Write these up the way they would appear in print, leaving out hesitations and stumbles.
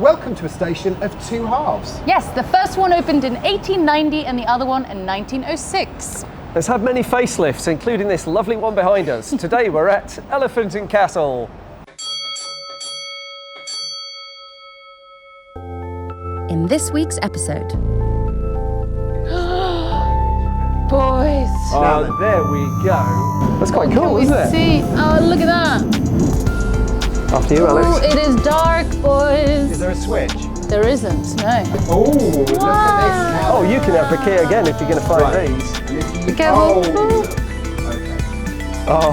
Welcome to a station of two halves. Yes, the first one opened in 1890 and the other one in 1906. It's had many facelifts, including this lovely one behind us. Today we're at Elephant and Castle. In this week's episode. Boys! Oh, there we go. That's quite cool, isn't it? See? Oh, look at that. After you, Alex. Oh, it is dark, boys. Is there a switch? There isn't, no. Oh, look at this. Oh, you can have the key again if you're going to find these. Be careful. Oh. Oh,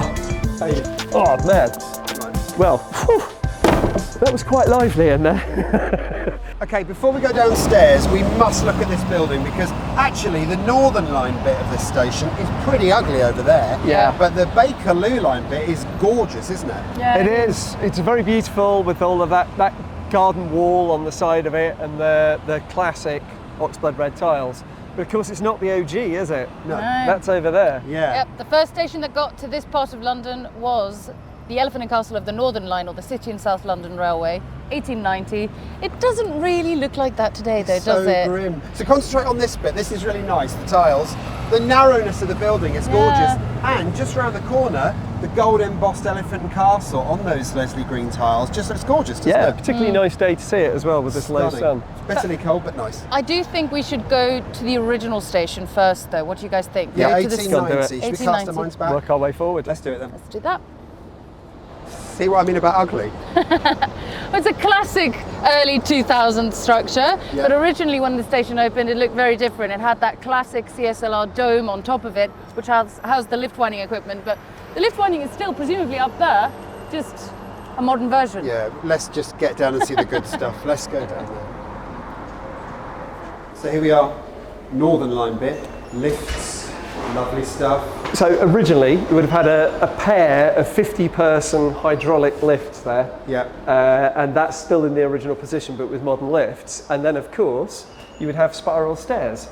Hey. oh man. Well, whew, that was quite lively in there. Okay, before we go downstairs, we must look at this building because actually the Northern Line bit of this station is pretty ugly over there. Yeah. But the Bakerloo Line bit is gorgeous, isn't it? Yeah. It is. It's very beautiful with all of that garden wall on the side of it and the classic oxblood red tiles. But of course it's not the OG, is it? No. That's over there. Yeah. Yep, the first station that got to this part of London was the Elephant and Castle of the Northern Line, or the City and South London Railway, 1890. It doesn't really look like that today though, does it? So grim. So concentrate on this bit. This is really nice, the tiles. The narrowness of the building is gorgeous. And just around the corner, the gold embossed Elephant and Castle on those Leslie green tiles just looks gorgeous, doesn't Yeah, it? particularly nice day to see it as well with this low sun. It's bitterly cold, but nice. I do think we should go to the original station first though. What do you guys think? Yeah, Go to the 1890. Should we cast our 1890. minds back? Work our way forward. Let's do it then. Let's do that. See what I mean about ugly? It's a classic early 2000s structure, Yeah. but originally when the station opened it looked very different. It had that classic CSLR dome on top of it, which housed the lift winding equipment, but the lift winding is still presumably up there, just a modern version. Yeah, let's just get down and see the good stuff. Let's go down there. So here we are, Northern Line bit, lifts, lovely stuff. So originally you would have had a pair of 50-person hydraulic lifts there. Yeah. And that's still in the original position but with modern lifts. And then of course you would have spiral stairs.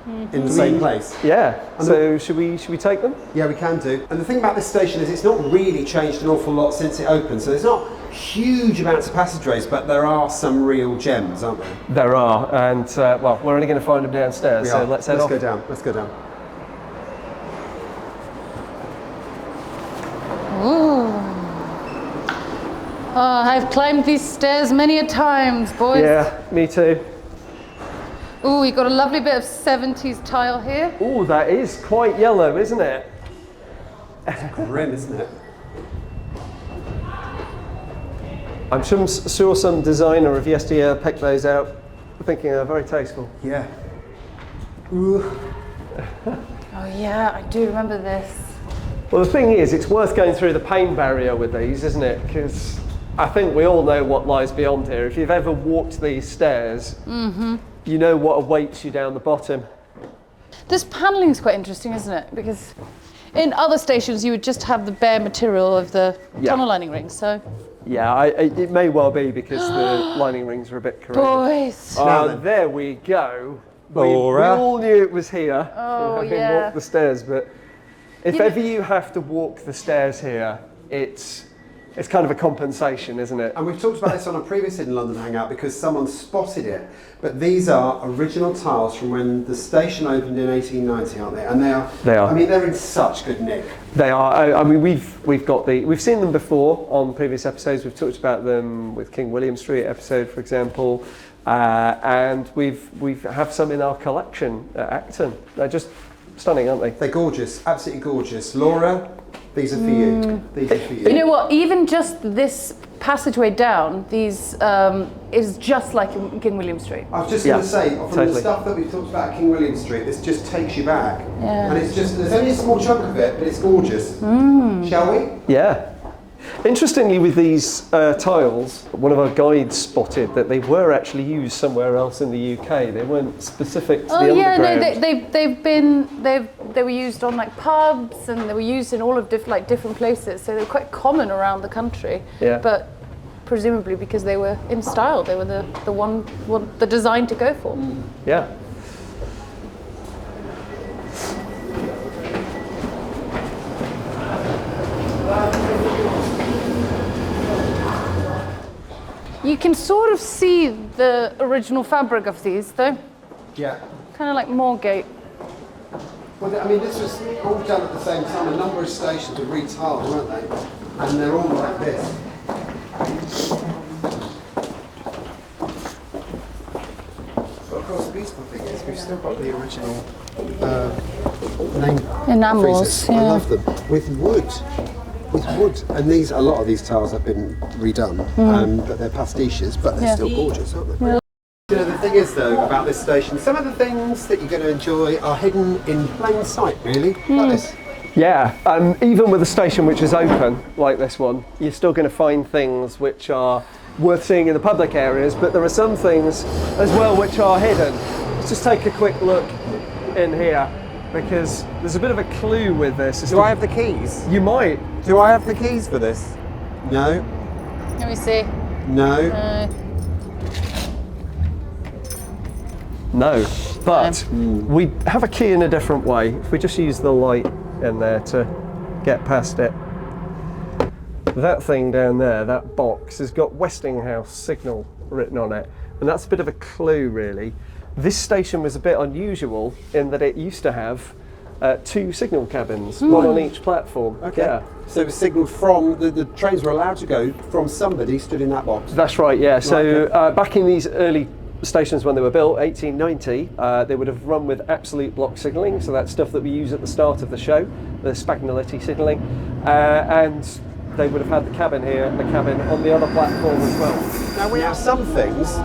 In the same place. Yeah. So should we take them? Yeah, we can do. And the thing about this station is it's not really changed an awful lot since it opened. So there's not huge amounts of passageways, but there are some real gems, aren't there? There are, and well, we're only going to find them downstairs. We So are. let's head off. Go down. Let's go down. Ooh. Oh, I've climbed these stairs many a times, boys. Yeah, me too. Ooh, you got a lovely bit of 70s tile here. Oh, that is quite yellow, isn't it? Grim, isn't it? I'm sure some designer of yesteryear picked those out, thinking they're very tasteful. Yeah. Ooh. Oh yeah, I do remember this. Well, the thing is, it's worth going through the pain barrier with these, isn't it? Because I think we all know what lies beyond here. If you've ever walked these stairs, you know what awaits you down the bottom. This panelling is quite interesting, isn't it? Because in other stations you would just have the bare material of the tunnel lining rings, so... Yeah, it may well be because the lining rings are a bit corroded. Boys! Oh, there we go. We Laura. all knew it was here. Oh, having yeah. walked the stairs, but if ever you have to walk the stairs here, it's kind of a compensation, isn't it? And we've talked about this on a previous Hidden London Hangout because someone spotted it. But these are original tiles from when the station opened in 1890, aren't they? And they are. They are. I mean, they're in such good nick. They are. I mean, we've seen them before on previous episodes. We've talked about them with King William Street episode, for example, and we have some in our collection at Acton. They're just stunning, aren't they? They're gorgeous, absolutely gorgeous. Laura, these are for you. These are for you. You know what, even just this passageway down, these is just like in King William Street. I was just going to say, from totally. the stuff that we've talked about at King William Street, this just takes you back. Yeah. And it's just, there's only a small chunk of it, but it's gorgeous. Shall we? Yeah. Interestingly, with these tiles, one of our guides spotted that they were actually used somewhere else in the UK. They weren't specific to the underground. They were used on like pubs, and they were used in all of different places. So they were quite common around the country. Yeah. But presumably because they were in style, they were the design to go for. Yeah. You can sort of see the original fabric of these, though. Yeah. Kind of like Moorgate. Well, I mean, this was all done at the same time. A number of stations were retiled, weren't they? And they're all like this. But of course, the beautiful thing is we've still got the original name Enamels, freezers. yeah. I love them. With wood. With wood. And a lot of these tiles have been redone, but they're pastiches, but they're still gorgeous, aren't they? Yeah. You know, the thing is, though, about this station, some of the things that you're going to enjoy are hidden in plain sight, really. Like this. Yeah, even with a station which is open, like this one, you're still going to find things which are worth seeing in the public areas, but there are some things as well which are hidden. Let's just take a quick look in here, because there's a bit of a clue with this. Do I have the keys? You might. Do I have the keys for this? No. Let me see. No. No, but we have a key in a different way. If we just use the light in there to get past it. That thing down there, that box, has got Westinghouse signal written on it. And that's a bit of a clue, really. This station was a bit unusual in that it used to have 2 signal cabins, one on each platform. Okay. Yeah. So it was signalled from, the trains were allowed to go from somebody stood in that box. That's right, yeah. So okay. Back in these early stations when they were built, 1890, they would have run with absolute block signalling, so that's stuff that we use at the start of the show, the Spagnoliti signalling, and they would have had the cabin here and the cabin on the other platform as well. Now we have some things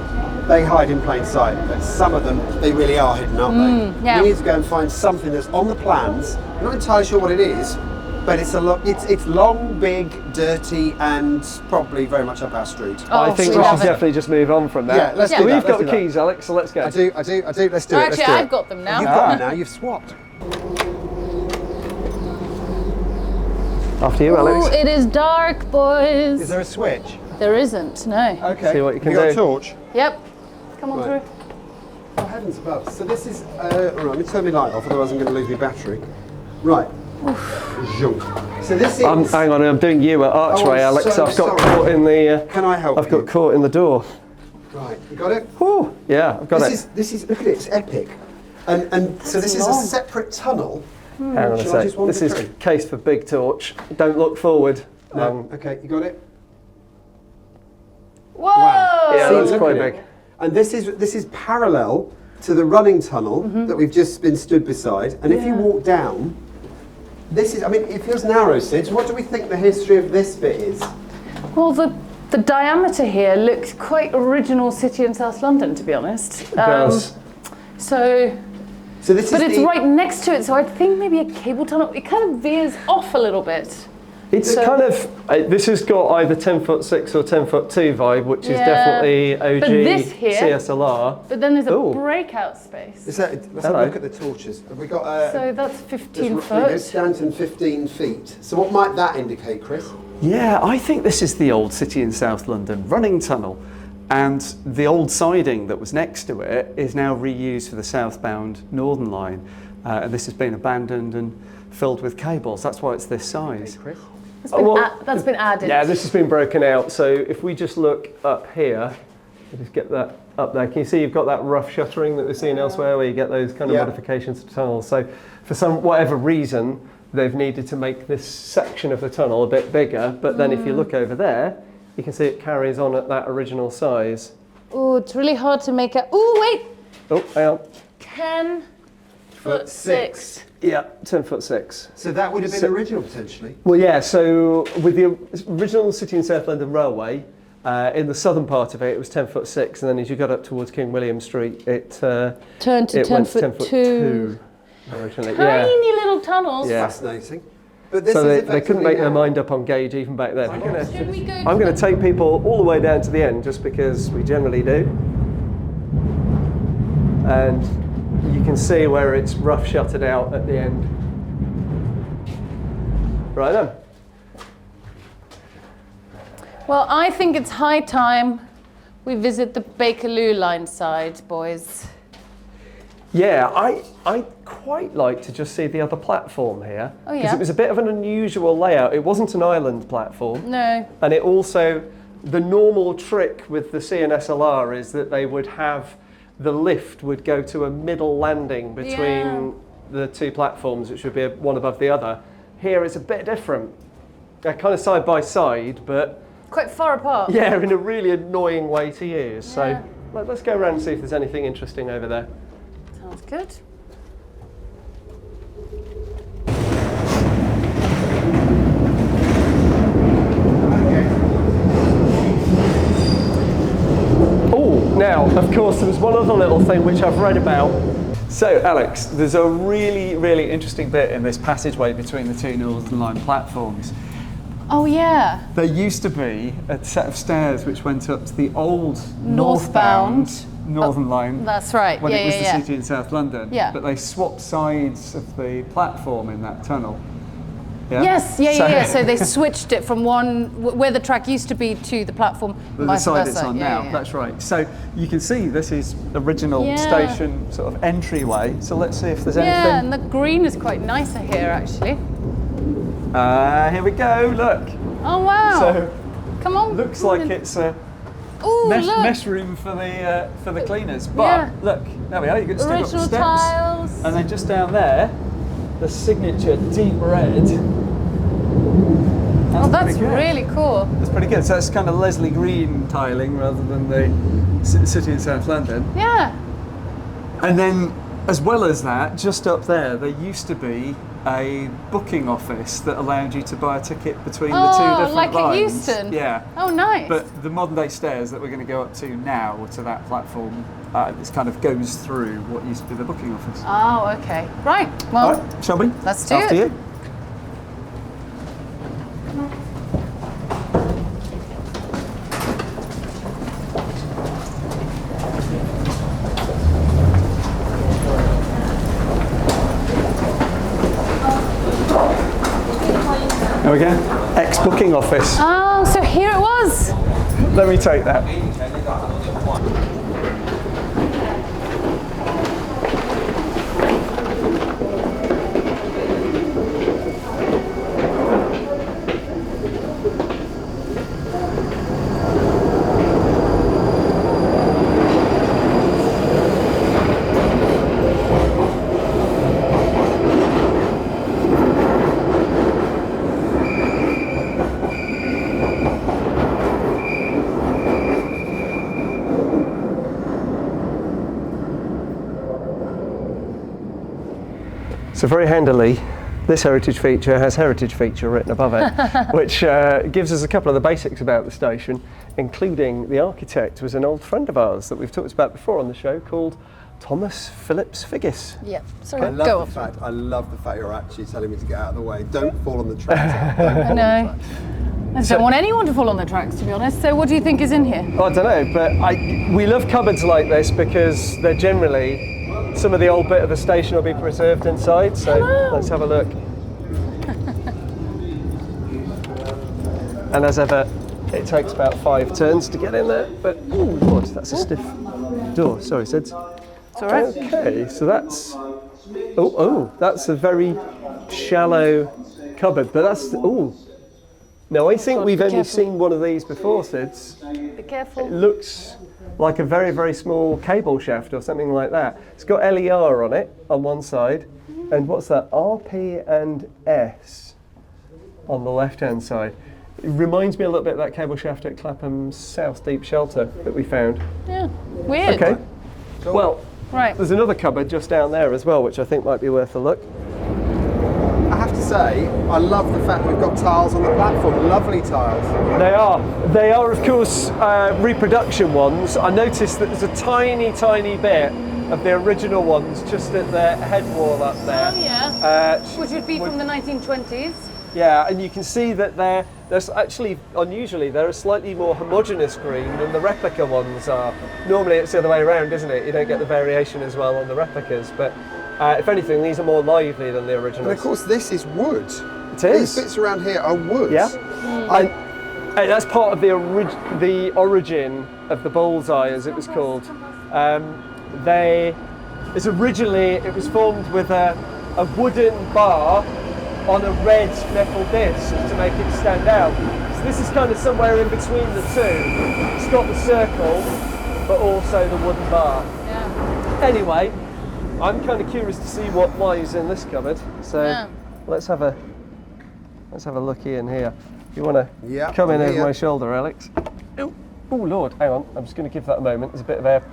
they hide in plain sight, but some of them they really are hidden, aren't they? yeah. We need to go and find something that's on the plans. I'm not entirely sure what it is, but it's it's long, big, dirty, and probably very much up our street. Oh, I think we we should love it. definitely just move on from that. Yeah, let's do that, We've let's got do the that. keys, Alex, so let's go. I do. Let's do it. Actually, Let's do it. I've got them now. You've got them now. You've swapped. After you, Oh, Alex. it is dark, boys. Is there a switch? There isn't, no. Okay. See what you can Have got do. a torch? Yep. Come on Right. through. Oh, heavens above. So this is, all right, let me turn my light off, otherwise I'm going to lose my battery. Right. Zoom. So this is... Hang on, I'm doing you at Archway, Oh, I'm Alex. so I've got sorry. caught in the. Can I help I've you? got caught in the door. Right, you got it? Whew. Yeah, I've got it. This is, look at it, it's epic. And so this is a long. separate tunnel. Hang on a Shall I just sec. wander This is through? case for big torch. Don't look forward. No, okay, you got it? Whoa! Yeah, See, that's look quite at it. big. And this is parallel to the running tunnel that we've just been stood beside. And if you walk down, this is, I mean, it feels narrow, Sid. What do we think the history of this bit is? Well, the diameter here looks quite original City and South London, to be honest. It does. So, So this but is it's right next to it, so I think maybe a cable tunnel. It kind of veers off a little bit. It's So- kind of, this has got either 10'6" or 10'2" vibe, which is Yeah. definitely But OG this here- CSLR. But then there's a Ooh. breakout space. Let's have Hello. a look at the torches. Have we got So that's 15 There you go, foot. Stanton 15 feet. So what might that indicate, Chris? Yeah, I think this is the old City in South London running tunnel. And the old siding that was next to it is now reused for the southbound Northern line. And this has been abandoned and filled with cables. That's why it's this size. Chris? That's been added. Yeah, this has been broken out. So if we just look up here, we'll just get that up there. Can you see you've got that rough shuttering that we've seen elsewhere where you get those kind of Yeah. modifications to tunnels. So for whatever reason, they've needed to make this section of the tunnel a bit bigger. But then if you look over there, you can see it carries on at that original size. Oh, it's really hard to make out. Oh, wait! Oh, hang on. 10'6". Yeah, 10'6". So that would have been So- original potentially. Well, yeah, so with the original City and South London Railway, in the southern part of it, it was 10'6", and then as you got up towards King William Street, it Turned to it went to 10'2". originally. Yeah. Tiny little tunnels. Yeah. Fascinating. But this So is they couldn't make their effectively mind up on gauge even back then. Should we go I'm going to take people all the way down to the end just because we generally do. And you can see where it's rough shuttered out at the end. Right then. Well, I think it's high time we visit the Bakerloo line side, boys. Yeah, I quite like to just see the other platform here. Oh, Because yeah? it was a bit of an unusual layout. It wasn't an island platform. No. And it also the normal trick with the C and SLR is that they would have the lift would go to a middle landing between the two platforms, which would be one above the other. Here it's a bit different. They're kind of side by side, but quite far apart. yeah, in a really annoying way to use. So let's go around and see if there's anything interesting over there. Sounds good. Now, of course, there was one other little thing which I've read about. So, Alex, there's a really, really interesting bit in this passageway between the two Northern Line platforms. Oh yeah. There used to be a set of stairs which went up to the old Northbound Northern Line. That's right. When it was the yeah. City in South London. Yeah. But they swapped sides of the platform in that tunnel. Yeah? Yes, So they switched it from where the track used to be to the platform. The side it's versa. on now. That's right. So you can see this is original station sort of entryway. So let's see if there's anything. Yeah, and the green is quite nicer here actually. Here we go. Look. Oh wow. So come on. Looks like it's a mesh room for the cleaners. But look, there we are. You can still got the Original steps. tiles. And then just down there, the signature deep red. That's really cool. That's pretty good. So that's kind of Leslie Green tiling rather than the City in South London. Yeah. And then, as well as that, just up there used to be a booking office that allowed you to buy a ticket between the two different like lines. at Euston? Yeah. Oh, nice. But the modern day stairs that we're going to go up to now, or to that platform, this kind of goes through what used to be the booking office. Oh, okay. Right. Well, All right, shall we? Let's do After it. you. There we go. Ex-booking office. Oh, so here it was. Let me take that. So very handily, this heritage feature has heritage feature written above it, which gives us a couple of the basics about the station, including the architect was an old friend of ours that we've talked about before on the show called Thomas Phillips Figgis. Yeah. Sorry. I love the fact you're actually telling me to get out of the way. Don't fall on the tracks. I know. I don't want anyone to fall on the tracks, to be honest. So what do you think is in here? Oh, I don't know, but we love cupboards like this because they're generally some of the old bit of the station will be preserved inside. So let's have a look. And as ever, it takes about 5 turns to get in there. But oh Lord, that's a stiff door. Sorry, Sid. It's all right. Okay, so that's that's a very shallow cupboard, but that's No, I think we've only seen one of these before, Sids. Be careful. It looks like a very, very small cable shaft or something like that. It's got LER on it on one side, and what's that? RP and S on the left-hand side. It reminds me a little bit of that cable shaft at Clapham's South Deep Shelter that we found. Yeah. Weird. Okay. Cool. Well, Right. there's another cupboard just down there as well, which I think might be worth a look. I have to say, I love the fact we've got tiles on the platform. Lovely tiles. They are of course reproduction ones. I noticed that there's a tiny, tiny bit of the original ones just at the head wall up there. Oh yeah. Which would be would- from the 1920s. Yeah, and you can see that there's actually, unusually, they're a slightly more homogeneous green than the replica ones are. Normally it's the other way around, isn't it? You don't get the variation as well on the replicas, but if anything, these are more lively than the originals. And of course, this is wood. It is. These bits around here are wood. Yeah. And that's part of the origin of the bullseye, as it was called. It was formed with a wooden bar on a red metal disc to make it stand out. this is kind of somewhere in between the two. It's got the circle, but also the wooden bar. Yeah. Anyway, I'm kind of curious to see what lies in this cupboard. So let's have a looky in here. You want to come in over my shoulder, Alex? Oh Lord, hang on. I'm just going to give that a moment. There's a bit of air.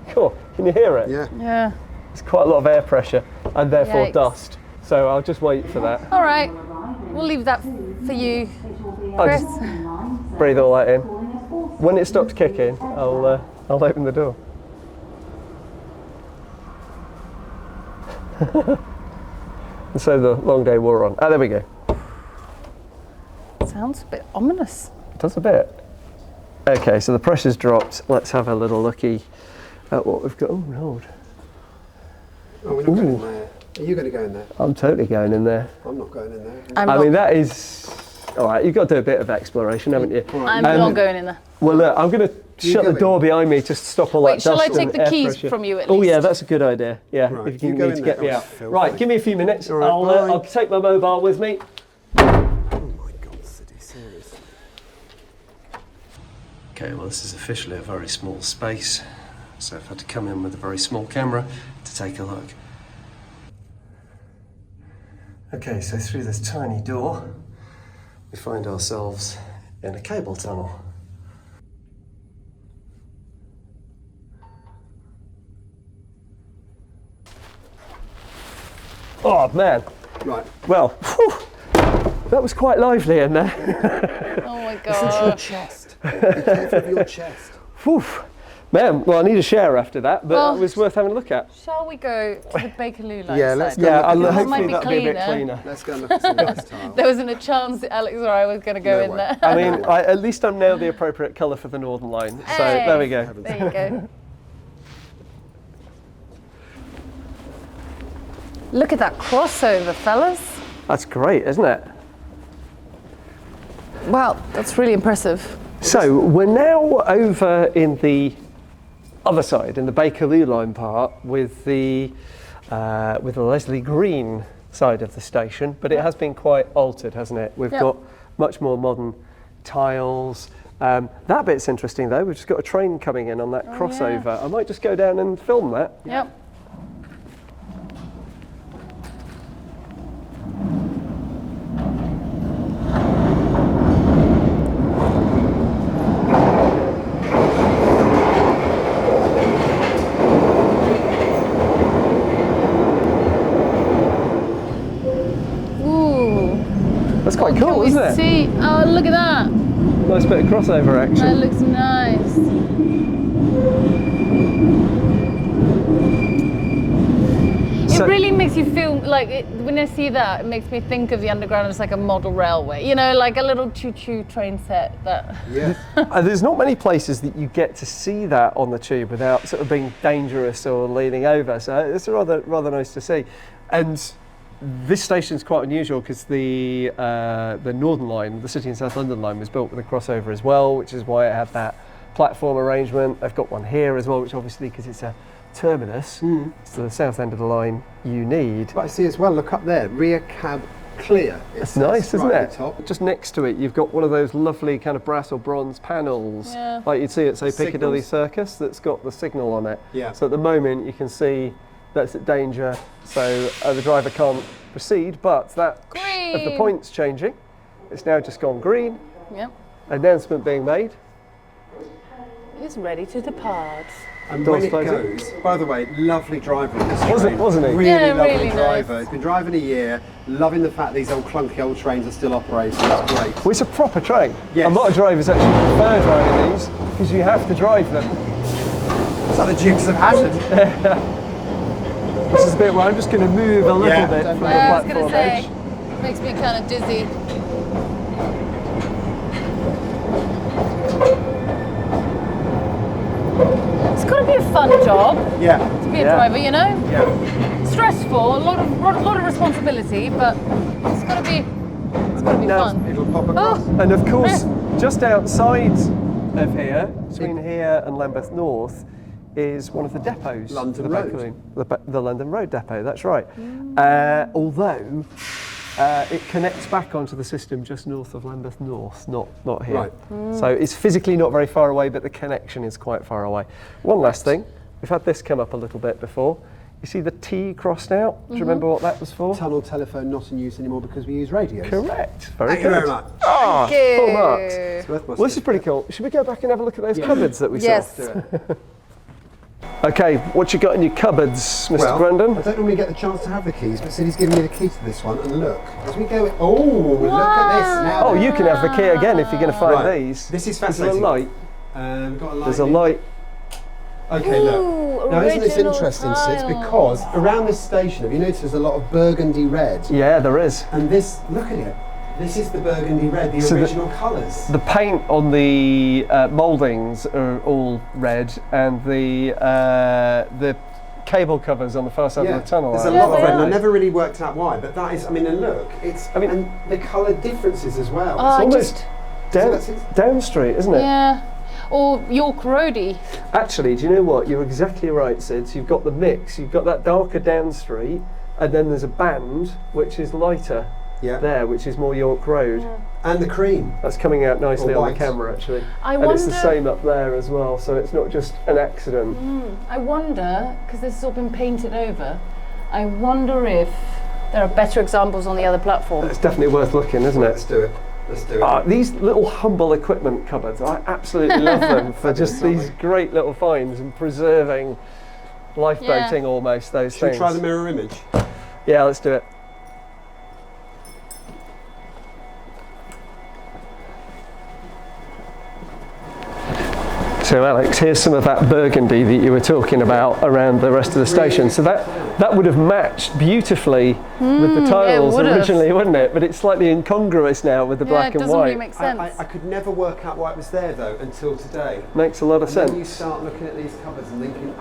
Cool. Can you hear it? Yeah. Yeah. There's quite a lot of air pressure and therefore Yikes. dust. So I'll just wait for that. All right. We'll leave that for you, I'll Chris. just breathe all that in. When it stops kicking, I'll open the door. And so the long day wore on. Ah, there we go. Sounds a bit ominous. It does a bit. Okay, so the pressure's dropped. Let's have a little looky at what we've got. Oh, Lord. Oh, we're not going in there. Are you going to go in there? I'm totally going in there. I'm not going in there. I mean, that is... All right, you've got to do a bit of exploration, haven't you? I'm not going in there. Well, look, I'm going to shut the door behind me just to stop all that dust. Shall I take and the air keys pressure. from you at Oh, least? yeah, that's a good idea. Yeah, Right, if you you go need to in get there. me Oh, out. filthy. Right, give me a few minutes. All right, bye. I'll take my mobile with me. Oh my God, Siddy, seriously. Okay, well, this is officially a very small space, so I've had to come in with a very small camera to take a look. Okay, so through this tiny door, we find ourselves in a cable tunnel. Oh, man. Right. Well, whew, that was quite lively in there. Oh my Your god. chest. Be careful of your chest. Whew. Man, well, I need a share after that, but Well, it was worth having a look at. Shall we go to the Bakerloo line? Yeah, let's side? go. Yeah, look at that. hopefully might be that'll be a bit cleaner. cleaner. Let's go and look at some nice tiles. There wasn't a chance that Alex or I was going to go No in way. there. I mean, at least I'm now the appropriate colour for the Northern Line. So Hey, there we go. There you go. Look at that crossover, fellas. That's great, isn't it? Wow, that's really impressive. So we're now over in the other side, in the Bakerloo line part, with the Leslie Green side of the station, but it has been quite altered, hasn't it? We've got much more modern tiles. That bit's interesting though. We've just got a train coming in on that crossover. I might just go down and film that. Yep. Ooh. That's quite cool, Can we isn't it? see? Oh, look at that. Nice bit of crossover action. That looks nice. It So- really makes you feel like when I see that, it makes me think of the underground as like a model railway. You know, like a little choo-choo train set. That. Yeah. There's not many places that you get to see that on the tube without sort of being dangerous or leaning over. So it's rather nice to see. And this station's quite unusual because the Northern Line, the City and South London line, was built with a crossover as well, which is why it had that platform arrangement. They've got one here as well, which obviously, because it's a terminus, it's the south end of the line you need. But I see as well, look up there, rear cab clear. It's nice, isn't right it? at the top. Just next to it, you've got one of those lovely kind of brass or bronze panels, Yeah. like you'd see at, say, Piccadilly Signals. Circus, that's got the signal on it. Yeah. So at the moment, you can see that's at danger, so the driver can't proceed, but that of the Green. point's changing. It's now just gone green. Yep. Announcement being made. He's ready to depart. And Doors when it closing. goes, by the way, lovely driver on this train. Wasn't he? Really Yeah, lovely really driver. nice. He's been driving a year, loving the fact these old clunky old trains are still operating. It's great. Well, it's a proper train. Yes. A lot of drivers actually prefer driving these because you have to drive them. It's like the Dukes of Hazzard. This is a bit where I'm just going to move a little Yeah, bit don't from mind. the Yeah, I was platform gonna edge. say, makes me kind of dizzy. It's got to be a fun job Yeah. to be a Yeah. driver, you know. Yeah. Stressful, a lot of responsibility, but it's got to be Now, fun. It'll pop across. Oh, And of course, just outside of here, between here and Lambeth North, is one of the depots. London for the Road. Bakerloo. The London Road depot, that's right. Although, it connects back onto the system just north of Lambeth North, not here. Right. So it's physically not very far away, but the connection is quite far away. One last thing, we've had this come up a little bit before. You see the T crossed out? Do you remember what that was for? Tunnel telephone not in use anymore because we use radios. Correct. Very Thank good. you very much. Oh, full marks. It's worth my Well, this is pretty cool. Should we go back and have a look at those cupboards that we Yes. saw? Okay, what you got in your cupboards, Mr. Well, Grandin? I don't normally get the chance to have the keys, but Siddy's giving me the key to this one. And look, as we go, look at this now. Oh, you can have the key again if you're going to find Right. these. This is Is there a fascinating. light? We've got a light. There's a light. Okay, Ooh, look. Now, isn't this original interesting, Sid? tiles. Because around this station, have you noticed there's a lot of burgundy red? Yeah, there is. And this, look at it. This is the burgundy red, the So original colours. The paint on the mouldings are all red, and the cable covers on the far side of the tunnel. There's are a lot of they red, and I are. never really worked out why, but that is, I mean, and look, it's, I mean- and the colour differences as well. Oh, almost just, down, So that's down street, isn't it? yeah. Or York Roadie. Actually, do you know what? You're exactly right, Sid. So you've got the mix. You've got that darker down street, and then there's a band which is lighter Yeah. there, which is more York Road. And the cream. That's coming out nicely Or on the white. camera, actually. I And it's the wonder- same up there as well, so it's not just an accident. I wonder, because this has all been painted over, I wonder if there are better examples on the other platform. It's definitely worth looking, isn't Let's it? do it. Let's do it. These little humble equipment cupboards, I absolutely love them for just these great little finds and preserving, lifeboating almost, those Should we things. try the mirror image? Yeah, let's do it. So Alex, here's some of that burgundy that you were talking about around the rest of the station. So that would have matched beautifully with the tiles would have. originally, wouldn't it? But it's slightly incongruous now with the black it and doesn't white. really make sense. I could never work out why it was there though until today. Makes a lot of And sense. then you start looking at these cupboards and thinking,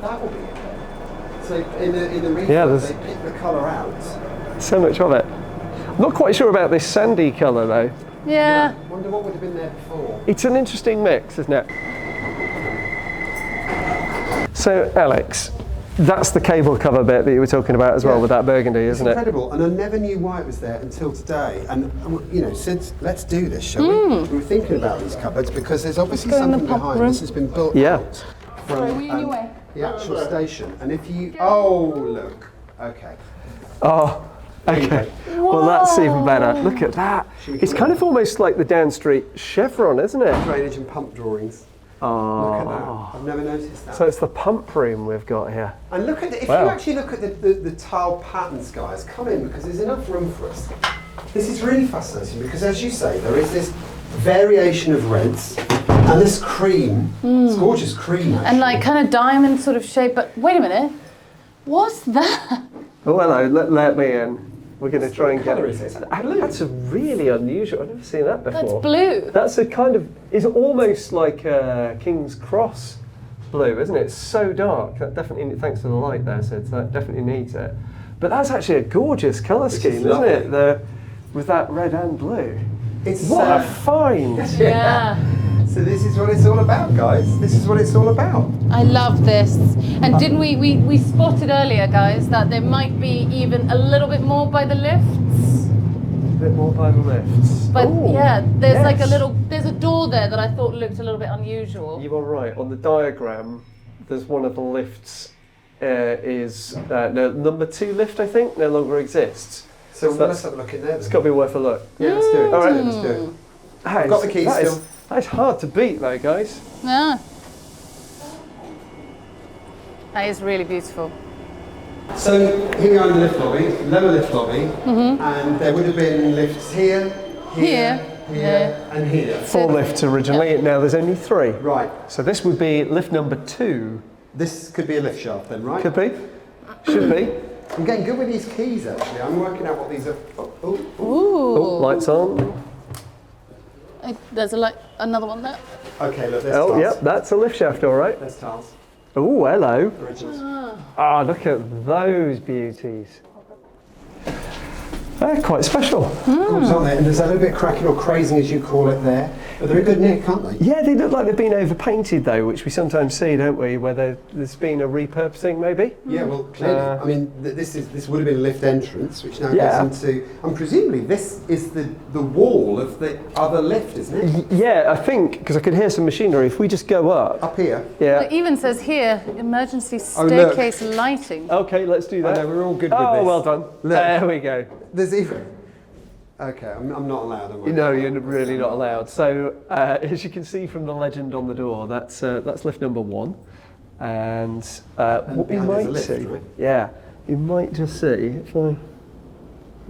that will be it then. So in the refurb, there's- they pick the colour out. So much of it. I'm not quite sure about this sandy colour though. yeah. Wonder what would have been there before. It's an interesting mix, isn't it? So Alex, that's the cable cover bit that you were talking about as well Yeah. with that burgundy, It's isn't it? incredible, and I never knew why it was there until today. And you know, since let's do this, shall we? We were thinking about these cupboards because there's obviously Let's go in the something pump behind. room. This has been built Yeah. out from Sorry, were you in your way? the actual station. And if you, oh look, okay. Oh, okay. Well, that's even better. Look at that. It's kind of almost like the down street chevron, isn't it? Drainage and pump drawings. Oh. Look at that. I've never noticed that. So it's the pump room we've got here. And look at if Wow. you actually look at the tile patterns, guys, come in because there's enough room for us. This is really fascinating because, as you say, there is this variation of reds and this cream. It's gorgeous cream. Actually. And like kind of diamond sort of shape, but wait a minute. What's that? Oh, hello. Let me in. We're going to try and What get. colour is it? That's a really unusual. I've never seen that before. That's blue. That's a kind of. It's almost like a King's Cross blue, isn't it? It's so dark. That definitely. Thanks for the light there, Sid. So that definitely needs it. But that's actually a gorgeous colour scheme, isn't lovely. it? With that red and blue. It's What a find! Yeah. So this is what it's all about, guys. This is what it's all about. I love this. And didn't we spotted earlier, guys, that there might be even a little bit more by the lifts? A bit more by the lifts. But Ooh, yeah, there's like yes. there's a door there that I thought looked a little bit unusual. You are right. On the diagram, there's one of the lifts no, number 2 lift, I think, no longer exists. So So let's have a look in there. It's got to be worth a look. Yeah, let's do it. All right. Let's do it. I've got the keys still. That's hard to beat, though, guys. Yeah. That is really beautiful. So here we are in the lift lobby, lower lift lobby, and there would have been lifts here, Here, and here. 4 lifts originally, now there's only 3. Right. So this would be lift number 2. This could be a lift shaft then, right? Could be. Should be. I'm getting good with these keys actually. I'm working out what these are. Ooh. Oh, lights on. There's another one there. Okay, look, there's Oh, tiles. yep, that's a lift shaft, all right. There's tiles. Oh, hello. Originals. Ah, look at those beauties. They're quite special. Gorgeous, aren't they? And there's a little bit cracking or crazing as you call it there. But they're in good nick, aren't they? Yeah, they look like they've been overpainted though, which we sometimes see, don't we? Where there's been a repurposing, maybe. Yeah, well, clearly. I mean, this would have been a lift entrance, which now Yeah. goes into. And presumably, this is the wall of the other lift, isn't it? Yeah, I think because I could hear some machinery. If we just go up here. Yeah. It even says here, emergency look. staircase lighting. Okay, let's do that. I know, we're all good with Oh, this. well done. Look. There we go. There's even. Okay, I'm not allowed, am I? No, you're really not allowed. So, as you can see from the legend on the door, that's lift number 1, and what we behind there's a might lift, see, right? yeah, you might just see if I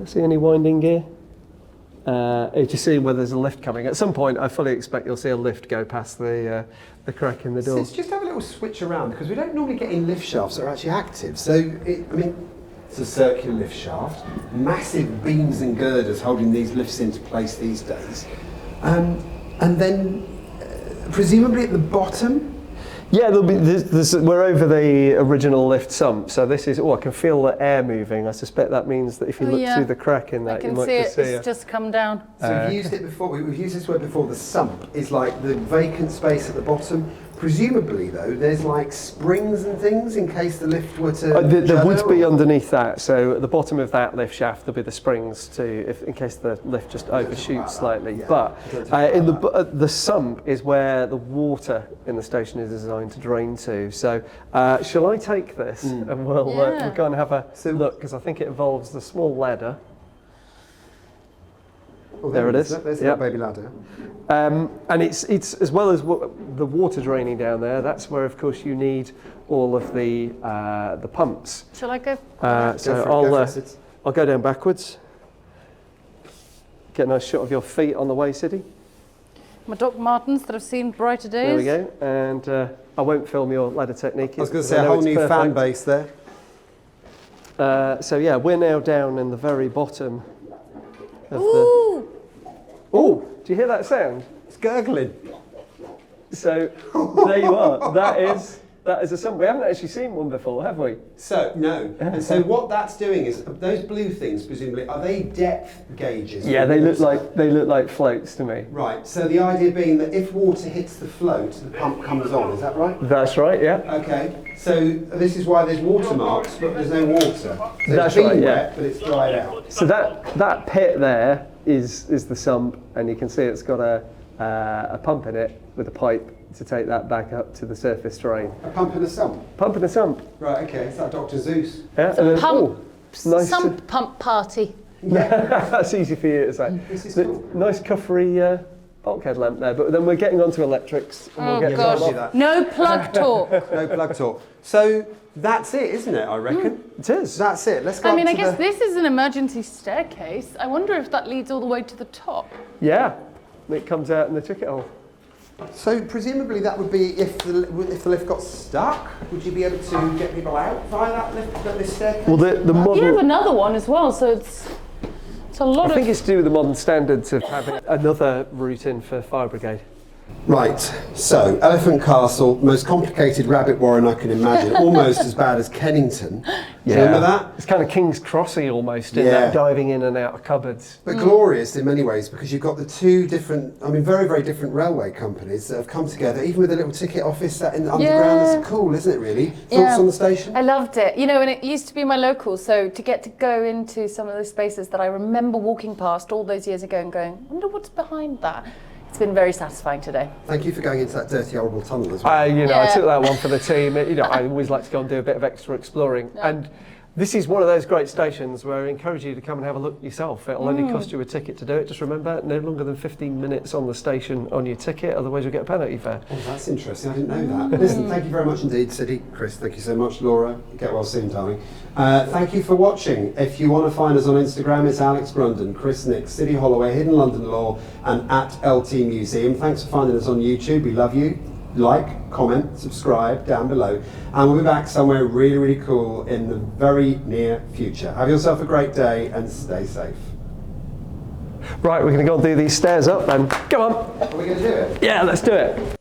see any winding gear. Just seeing whether there's a lift coming. At some point, I fully expect you'll see a lift go past the crack in the door. Let's just have a little switch around because we don't normally get in lift shafts that are actually active. So, it's a circular lift shaft, massive beams and girders holding these lifts into place these days. And then, presumably at the bottom, Yeah, there'll be. We're over the original lift sump, so this is. Oh, I can feel the air moving. I suspect that means that if you look through the crack in I that, you can might see just it. see It's just come down. so we've used it before, we've used this word before, the sump is like the vacant space at the bottom. Presumably though, there's like springs and things in case the lift were to There judder, would be or- underneath that. So at the bottom of that lift shaft, there'll be the springs in case the lift just overshoots slightly. Yeah, But I don't think in about the sump is where the water in the station is designed to drain to. So shall I take this and we'll go and have a look, because I think it involves the small ladder. Oh, There it is. There's Yep. the baby ladder. And it's as well as the water draining down there. That's where, of course, you need all of the pumps. Shall I go? So Go for it. I'll go down backwards. Get a nice shot of your feet on the way, Siddy. My Doc Martens that have seen brighter days. There we go. And I won't film your ladder technique. I was going to say a whole new fan base there. So yeah, we're now down in the very bottom of Ooh! Oh, do you hear that sound? It's gurgling. So there you are. That is a sump. We haven't actually seen one before, have we? So, no. And so what that's doing is, those blue things, presumably, are they depth gauges? Yeah, for they look water? like floats to me. Right, so the idea being that if water hits the float, the pump comes on, is that right? That's right, yeah. Okay, so this is why there's watermarks, but there's no water. So That's it's been right, yeah. wet, but it's dried out. So that pit there is the sump, and you can see it's got a pump in it with a pipe to take that back up to the surface drain. A pump and a sump. Pump and a sump. Right, okay, it's like Dr. Zeus. Yeah. And then, Pump. nice Sump pump party. That's easy for you to say. This is The cool. nice cuffery bulkhead lamp there, but then we're getting onto electrics. And Oh we'll get gosh. to that. No plug talk. No plug talk. So that's it, isn't it, I reckon? It is. That's it. Let's go I up mean, to I guess the... this is an emergency staircase. I wonder if that leads all the way to the top. Yeah. And it comes out in the ticket hole. So presumably that would be if the lift got stuck, would you be able to get people out via that lift, this staircase? Well, the You have model. another one as well, so it's a lot I think of. it's to do with the modern standards of having another route in for fire brigade. Right, so Elephant Castle, most complicated rabbit warren I can imagine, almost as bad as Kennington. Do you remember that? It's kind of King's Crossy almost in Yeah. that diving in and out of cupboards. But glorious in many ways because you've got the two different, very, very different railway companies that have come together, even with a little ticket office that in the underground. Yeah. That's cool, isn't it, really? Thoughts Yeah. on the station? I loved it. You know, and it used to be my local, so to get to go into some of those spaces that I remember walking past all those years ago and going, I wonder what's behind that. It's been very satisfying today. Thank you for going into that dirty, horrible tunnel as well. I Yeah. took that one for the team. I always like to go and do a bit of extra exploring. And this is one of those great stations where I encourage you to come and have a look yourself. It'll only cost you a ticket to do it. Just remember, no longer than 15 minutes on the station on your ticket, otherwise you'll get a penalty fare. Oh, that's interesting. I didn't know that. Listen, thank you very much indeed, Siddy. Chris, thank you so much. Laura, get well soon, darling. Thank you for watching. If you want to find us on Instagram, it's Alex Grundon, Chris Nix, Siddy Holloway, Hidden London Law, and at LT Museum. Thanks for finding us on YouTube. We love you. Like, comment, subscribe down below. And we'll be back somewhere really, really cool in the very near future. Have yourself a great day and stay safe. Right, we're going to go and do these stairs up then. Come on. Are we going to do it? Yeah, let's do it.